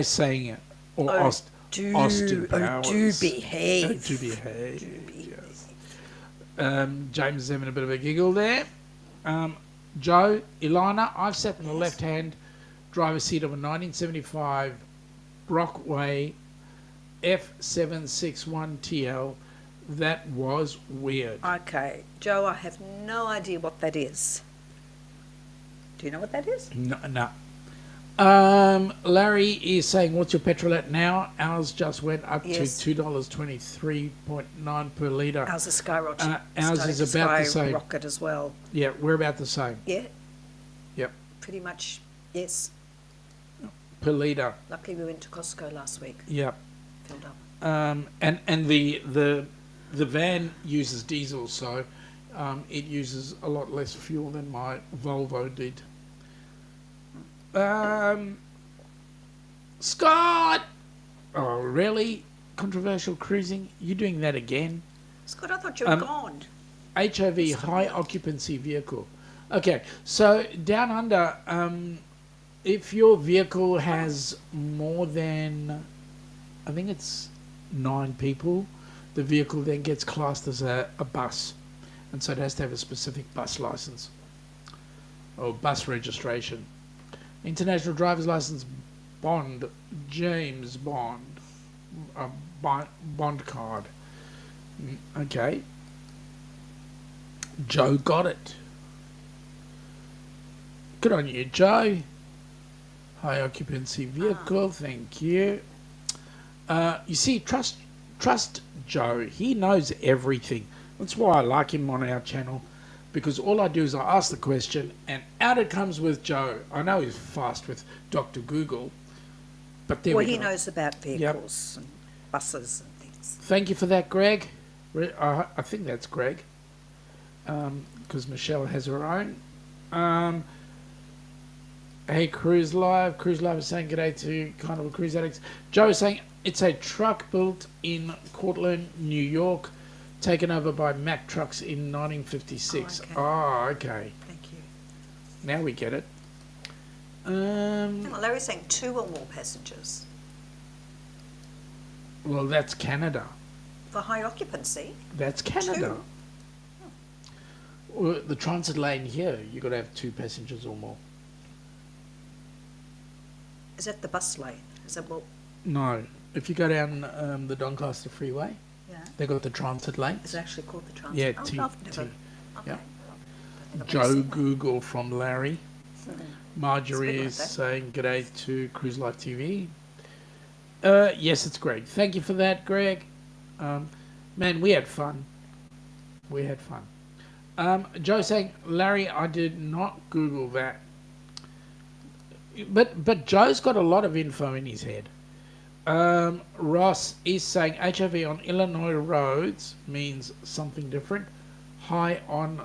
saying it. Or Austin Powers. Do behave. Do behave. Yes. James is having a bit of a giggle there. Joe, Ilana, I've sat in the left-hand driver's seat of a 1975 Brockway F761TL. That was weird. Okay, Joe, I have no idea what that is. Do you know what that is? No. Larry is saying, what's your petrol at now? Ours just went up to $2.23.9 per litre. Ours is skyrocketing. Ours is about the same. Rocket as well. Yeah, we're about the same. Yeah. Yep. Pretty much, yes. Per litre. Luckily we went to Costco last week. Yep. Filled up. And the van uses diesel, so it uses a lot less fuel than my Volvo did. Scott! Oh, really? Controversial cruising? You doing that again? Scott, I thought you were gone. HOV, high occupancy vehicle. Okay, so down under, if your vehicle has more than, I think it's 9 people, the vehicle then gets classed as a bus. And so it has to have a specific bus license or bus registration. International driver's license Bond, James Bond, Bond card. Okay. Joe got it. Good on you, Joe. High occupancy vehicle, thank you. You see, trust Joe. He knows everything. That's why I like him on our channel, because all I do is I ask the question and out it comes with Joe. I know he's fast with Dr. Google, but there we go. He knows about vehicles and buses and things. Thank you for that, Greg. I think that's Greg, because Michelle has her own. Hey, Cruise Live. Cruise Live is saying g'day to kind of a cruise addicts. Joe is saying it's a truck built in Cortland, New York, taken over by Mack Trucks in 1956. Oh, okay. Thank you. Now we get it. Hang on, Larry's saying 2 or more passengers. Well, that's Canada. For high occupancy? That's Canada. 2. Well, the transit lane here, you've got to have 2 passengers or more. Is that the bus lane? Is that what? No. If you go down the Doncaster Freeway, they got the transit lane. Is it actually called the transit? Yeah, I've never. Yeah. I've Joe Google from Larry. Marjorie It's is big like saying g'day to Cruise Life TV. Yes, it's Greg. Thank you for that, Greg. Man, we had fun. We had fun. Joe saying, Larry, I did not Google that. But Joe's got a lot of info in his head. Ross is saying HOV on Illinois roads means something different. High on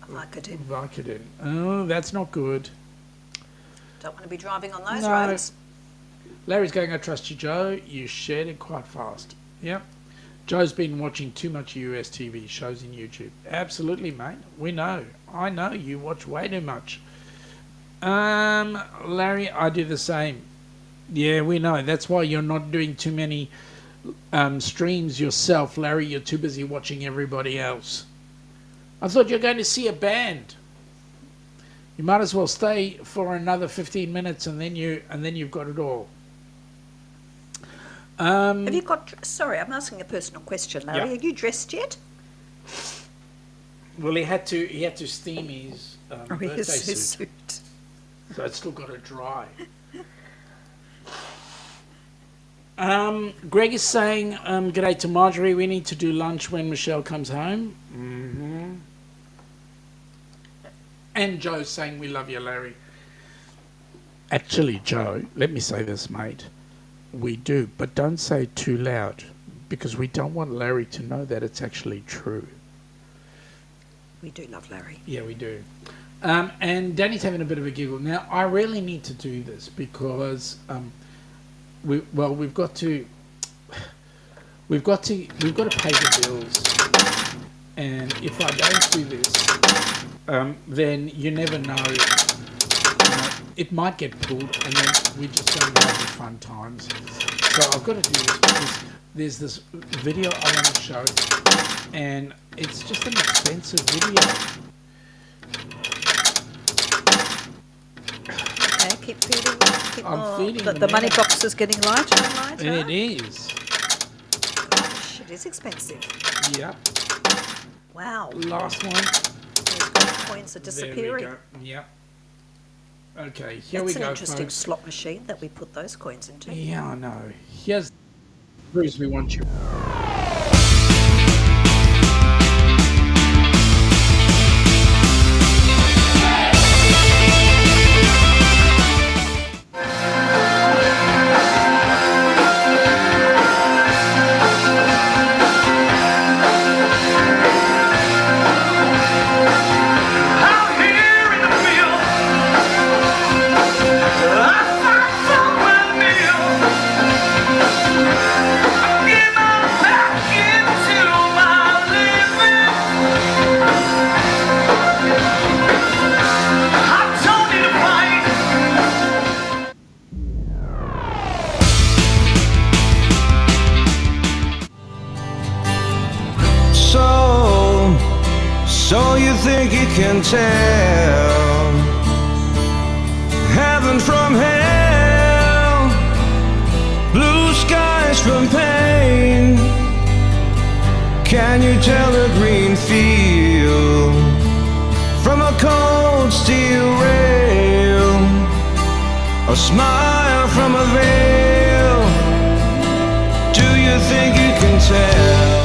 Vicodin. Oh, that's not good. Don't want to be driving on those roads. Larry's going, I trust you, Joe. You shared it quite fast. Yep. Joe's been watching too much US TV shows in YouTube. Absolutely, mate. We know. I know you watch way too much. Larry, I do the same. Yeah, we know. That's why you're not doing too many streams yourself, Larry. You're too busy watching everybody else. I thought you were going to see a band. You might as well stay for another 15 minutes and then you've got it all. Have you got? Sorry, I'm asking a personal question, Larry. Yeah. Are you dressed yet? Well, he had to steam his birthday his suit. So it's still got to dry. Greg is saying, g'day to Marjorie. We need to do lunch when Michelle comes home. Mm-hmm. And Joe's saying, we love you, Larry. Actually, Joe, let me say this, mate. We do, but don't say it too loud, because we don't want Larry to know that it's actually true. We do love Larry. Yeah, we do. And Danny's having a bit of a giggle. Now, I really need to do this because we've got to pay the bills, and if I don't do this, then you never know. It might get pulled, and then we just don't have the fun times. So I've got to do this because there's this video I want to show, and it's just an expensive video. Okay, keep feeding. I'm feeding the money box is getting lighter and lighter. And it is. Gosh, it is expensive. Yep. Wow. Last one. Those gold coins are disappearing. There we go. Yep. Okay, here That's we go, an interesting folks. slot machine that we put those coins into. Yeah, I know. Here's Bruce, we want you. So you think you can tell heaven from hell, blue skies from pain? Can you tell a green field from a cold steel rail, a smile from a veil? Do you think you can tell?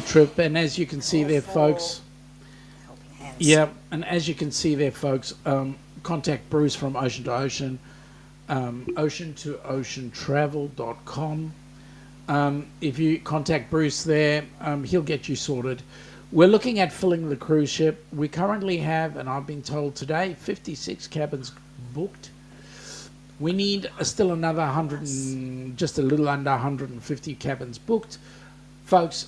Trip, and as you can see there, folks. Yeah, and as you can see there, folks, contact Bruce from Ocean to Ocean, ocean2oceantravel.com. If you contact Bruce there, he'll get you sorted. We're looking at filling the cruise ship. We currently have, and I've been told today, 56 cabins booked. We need still another 100 and just a little under 150 cabins booked. Folks,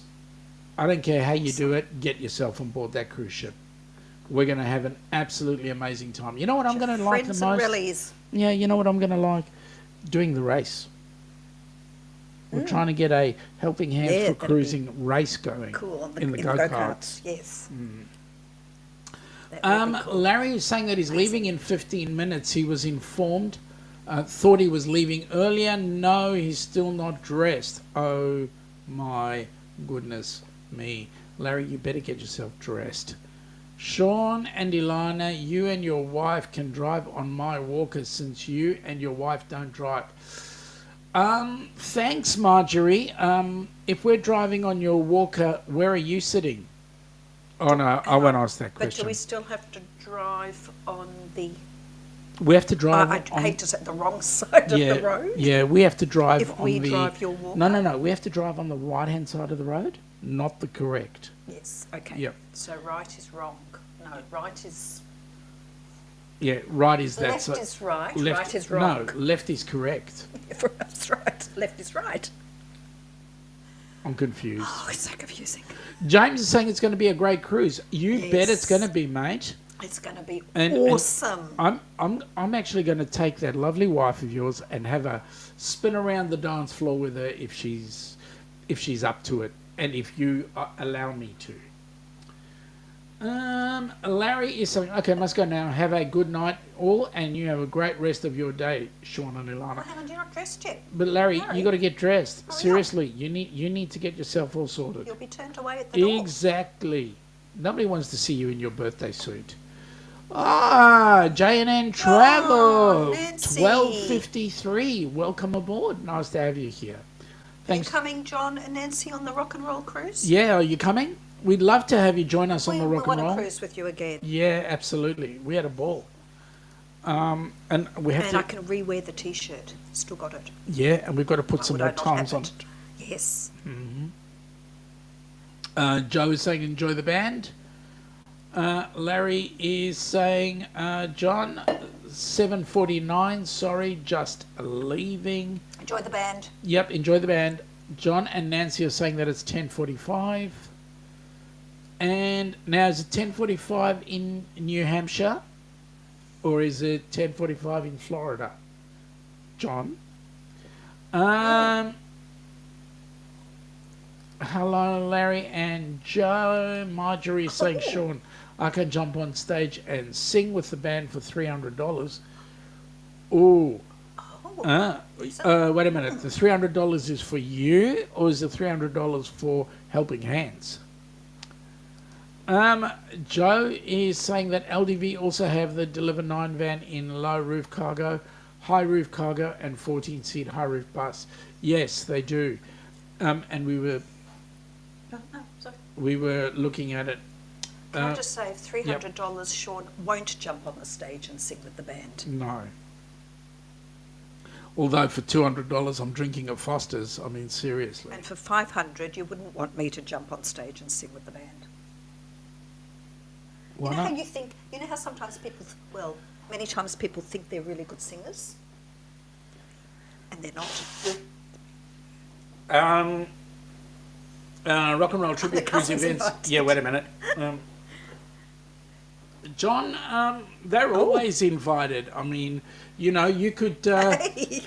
I don't care how you do it, get yourself on board that cruise ship. We're going to have an absolutely amazing time. You know what I'm going to like the most? Rallies. Yeah, you know what I'm going to like? Doing the race. We're trying to get a helping hand for cruising race going cool in the go-karts. Yes. That would be cool. Larry is saying that he's leaving in 15 minutes. He was informed. Thought he was leaving earlier. No, he's still not dressed. Oh my goodness me. Larry, you better get yourself dressed. Sean and Ilana, you and your wife can drive on my walker since you and your wife don't drive. Thanks, Marjorie. If we're driving on your walker, where are you sitting? Oh no, I won't ask that But question. do we still have to drive on the... We have to drive I on... hate to say the wrong side of the road. Yeah, we have to drive If on we the... drive your walker? No. We have to drive on the right-hand side of the road, not the correct. Yes, okay. Yep. So right is wrong. No, right is... Yeah, right is that Left side. is right, Left, right is wrong. No, left is correct. That's right. Left is right. I'm confused. Oh, it's so confusing. James is saying it's going to be a great cruise. You bet it's Yes. going to be, mate. It's going to be And awesome. I'm actually going to take that lovely wife of yours and have a spin around the dance floor with her if she's up to it, and if you allow me to. Larry is saying, okay, must go now. Have a good night, all, and you have a great rest of your day, Sean and Ilana. Well, haven't you not dressed yet? But Larry, Larry. you got to get dressed. Hurry up. Seriously, you need to get yourself all sorted. You'll be turned away at the door. Exactly. Nobody wants to see you in your birthday suit. Ah, J&N Travel, Oh, Nancy. 12:53. Welcome aboard. Nice to have you here. Are you Thanks. coming, John and Nancy, on the rock and roll cruise? Yeah, are you coming? We'd love to have you join us on the rock we and want roll. to cruise with you again. Yeah, absolutely. We had a ball. And we have And I to. can re-wear the T-shirt. Still got it. Yeah, and we've got to put Why some would more I not times have on it? it. Yes. Joe is saying enjoy the band. Larry is saying, John, 7:49. Sorry, just leaving. Enjoy the band. Yep, enjoy the band. John and Nancy are saying that it's 10:45. And now is it 10:45 in New Hampshire? Or is it 10:45 in Florida? John? Hello, Larry and Joe. Marjorie is saying, Sean, I can jump on stage and sing with the band for $300. Ooh. Wait a minute. The $300 is for you, or is the $300 for Helping Hands? Joe is saying that LDV also have the Deliver 9 van in low roof cargo, high roof cargo, and 14-seat high roof bus. Yes, they do. And No, sorry. we were looking at it. Can I just say, $300, Sean won't jump on the stage and sing with the band. No. Although for $200 I'm drinking at Foster's. I mean, seriously. And for $500, you wouldn't want me to jump on stage and sing with the band. Why you know not? how you think, you know how sometimes people, many times people think they're really good singers? And they're not. Rock and Roll Tribute The Cruise cousins events. invited. Yeah, wait a minute. John, they're always invited. I mean, you know, you could. Hey,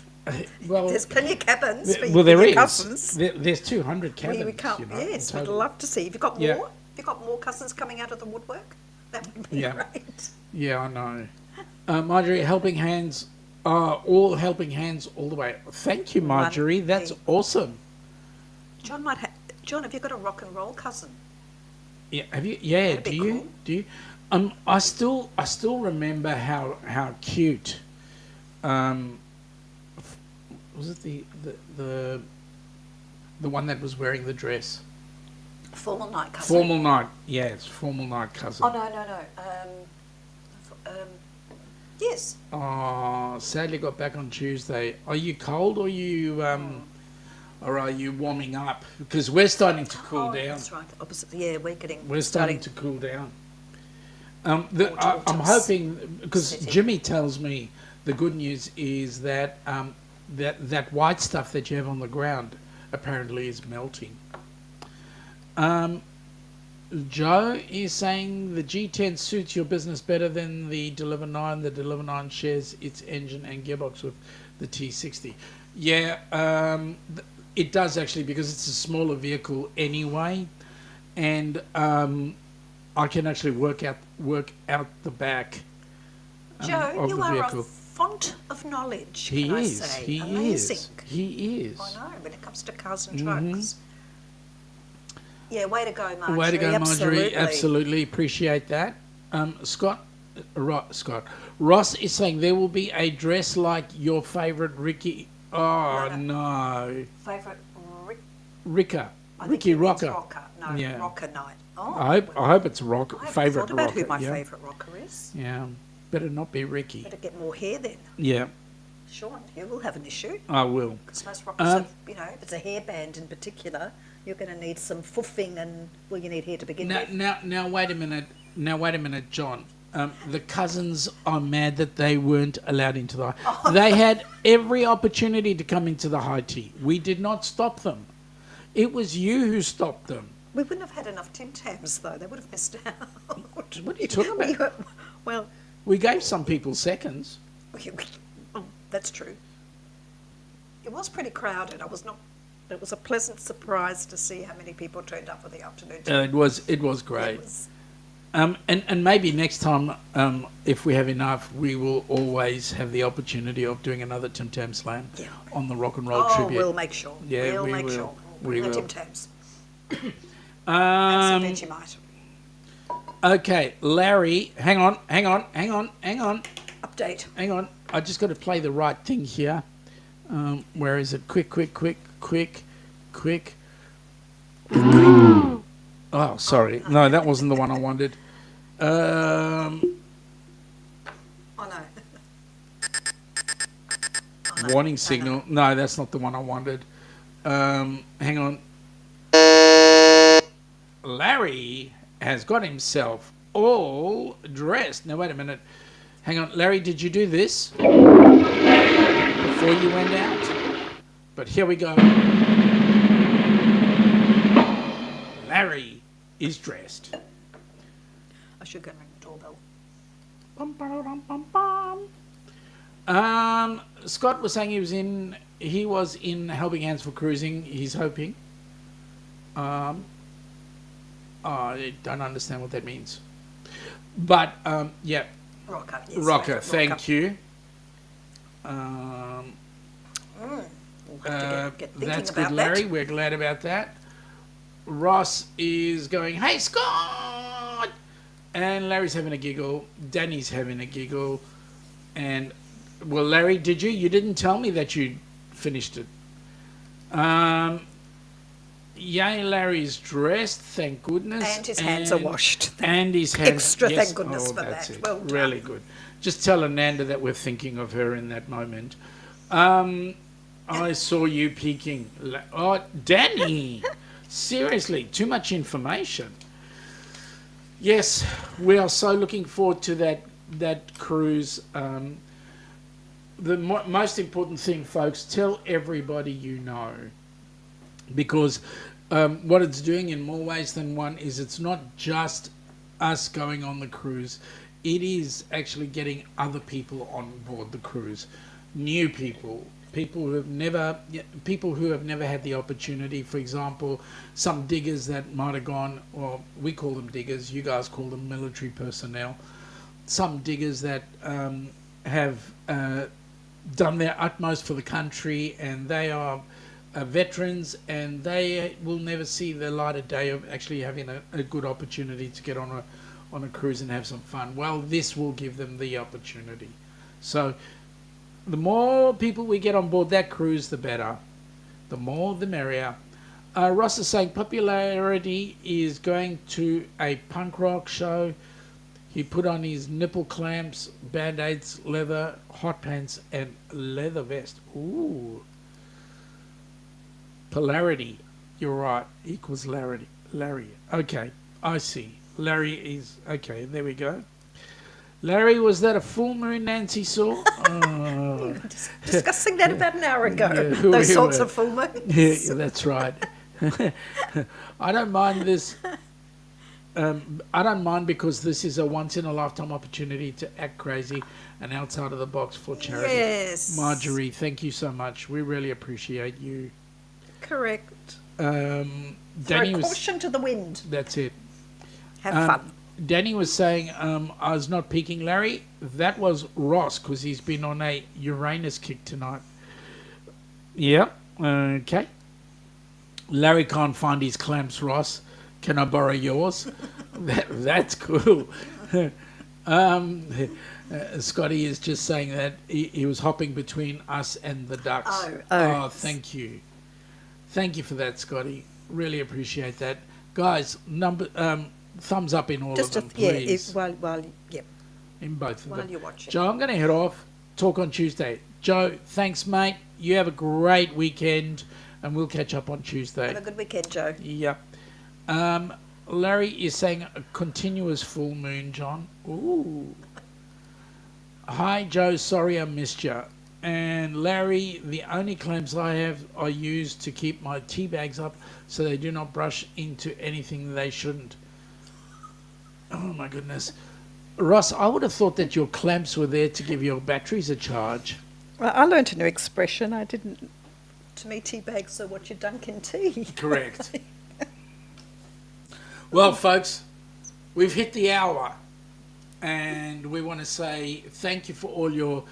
Well, there's plenty of cabins for well, there your is. cousins. There's 200 cabins. We can't, you know, yes, in we'd total. love to see. Have you got more? Yeah. Have you got more cousins coming out of the woodwork? That would be Yeah. great. Yeah, I know. Marjorie, Helping Hands, all Helping Hands all the way. Thank you, Marjorie. That's Hey. awesome. John, have you got a rock and roll cousin? Yeah, have you? Yeah, That'd be do you? cool. Do you? I still remember how cute. Was it the one that was wearing the dress? Formal night cousin. Formal night, yes, formal night cousin. Oh, no. Yes. Oh, sadly got back on Tuesday. Are you cold or are you warming up? Because we're starting to cool Oh, down. that's right. Opposite. Yeah, We're starting to cool down. I'm Autumn's hoping, because setting. Jimmy tells me the good news is that that white stuff that you have on the ground apparently is melting. Joe is saying the G10 suits your business better than the Deliver 9. The Deliver 9 shares its engine and gearbox with the T60. Yeah, it does actually, because it's a smaller vehicle anyway, and I can actually work out work out the back Joe, of you the are vehicle. a font of knowledge, He can I is. say. He Amazing. is. He is. I know, when it comes to cars and trucks. Yeah, way to go, Marjorie. Way to go, Marjorie. Absolutely. Absolutely appreciate that. Scott, Ross is saying there will be a dress like your favourite Ricky. Oh, no. Favourite Ricker. I think Ricky he means Rocker. rocker. No, Yeah. rocker night. Oh, I hope it's rock. I haven't Favourite thought about rocker. who my yeah. favourite rocker is. Yeah. Better not be Ricky. Better get more hair then. Yeah, Sean, you will have an issue. I will. Because most rockers have, if it's a hairband in particular, you're going to need some foofing and, well, you need hair to begin with. Now, wait a minute. John. The cousins are mad that they weren't allowed into the high. They had every opportunity to come into the high tea. We did not stop them. It was you who stopped them. We wouldn't have had enough Tim Tams, though. They would have missed out. What are you talking about? Well, We gave some people seconds. oh, that's true. It was pretty crowded. It was a pleasant surprise to see how many people turned up for the afternoon tea. It was great. It was- And maybe next time, if we have enough, we will always have the opportunity of doing another Tim Tam Slam on the Rock and Roll Tribute. we'll make sure. Yeah, we'll we make will. sure. We We'll will. Tim Tams. And some Vegemite. Okay, Larry, hang on. Update. Hang on. I just got to play the right thing here. Where is it? Quick. Oh, sorry. No, that wasn't the one I wanted. Oh, no. Warning signal. No, that's not the one I wanted. Hang on. Larry has got himself all dressed. Now, wait a minute. Hang on. Larry, did you do this before you went out? But here we go. Larry is dressed. I should go and ring the doorbell. Scott was saying he was in Helping Hands for Cruising. He's hoping. I don't understand what that means. But, yeah. Rocker. Yes, Rocker, thank Rocker. you. We'll have to get thinking That's about good, Larry. that. We're glad about that. Ross is going, hey, Scott! And Larry's having a giggle. Danny's having a giggle. And, well, Larry, did you? You didn't tell me that you finished it. Yay, Larry's dressed, thank goodness. And his hands are washed. And his hands. Extra yes. thank goodness Oh, for that's that. it. Well done. Really good. Just tell Ananda that we're thinking of her in that moment. I saw you peeking. Oh, Danny! Seriously, too much information. Yes, we are so looking forward to that cruise. The most important thing, folks, tell everybody you know. Because what it's doing in more ways than one is it's not just us going on the cruise. It is actually getting other people on board the cruise. New people. People who have never had the opportunity. For example, some diggers that might have gone, or we call them diggers, you guys call them military personnel. Some diggers that have done their utmost for the country, and they are veterans, and they will never see the light of day of actually having a good opportunity to get on a cruise and have some fun. Well, this will give them the opportunity. So the more people we get on board that cruise, the better. The more, the merrier. Ross is saying popularity is going to a punk rock show. He put on his nipple clamps, band-aids, leather, hot pants, and leather vest. Ooh. Polarity. You're right. Equals Larry. Okay, I see. Larry is... Okay, there we go. Larry, was that a full moon Nancy saw? We were discussing that about an hour ago. Yeah, Those we sorts were. of full moons. Yeah, that's right. I don't mind this. I don't mind because this is a once-in-a-lifetime opportunity to act crazy and outside of the box for charity. Yes. Marjorie, thank you so much. We really appreciate you. Correct. Danny Throw was... caution to the wind. That's it. Have fun. Danny was saying I was not peeking Larry. That was Ross because he's been on a Uranus kick tonight. Yeah. Okay. Larry can't find his clamps, Ross. Can I borrow yours? That's cool. Scotty is just saying that he was hopping between us and the ducks. Oh, thank you. Thank you for that, Scotty. Really appreciate that. Guys, thumbs up in all Just of them, please. In both of them. While you're watching. Joe, I'm going to head off. Talk on Tuesday. Joe, thanks, mate. You have a great weekend, and we'll catch up on Tuesday. Have a good weekend, Joe. Yep. Larry is saying a continuous full moon, John. Ooh. Hi, Joe. Sorry I missed you. And Larry, the only clamps I have are used to keep my tea bags up so they do not brush into anything they shouldn't. Oh, my goodness. Ross, I would have thought that your clamps were there to give your batteries a charge. Well, I learnt a new expression. I didn't. To me, tea bags are what you dunk in tea. Correct. Well, folks, we've hit the hour, and we want to say thank you for all your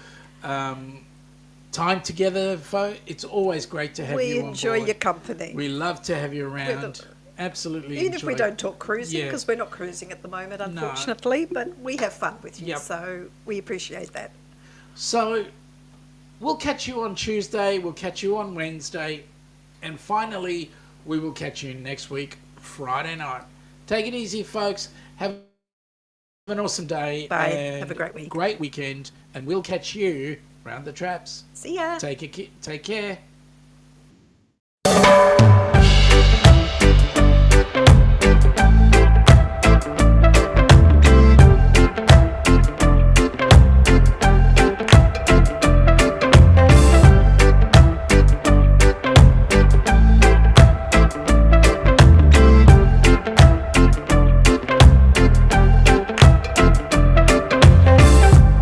time together, folks. It's always great to have you on board. We enjoy your company. We love to have you around. Absolutely. Even if we don't talk cruising, because we're not cruising at the moment, unfortunately, but we have fun with you, so we appreciate that. So we'll catch you on Tuesday, we'll catch you on Wednesday, and finally, we will catch you next week, Friday night. Take it easy, folks. Have an awesome day. Bye. And have a great week. Great weekend, and we'll catch you around the traps. See ya. Take care.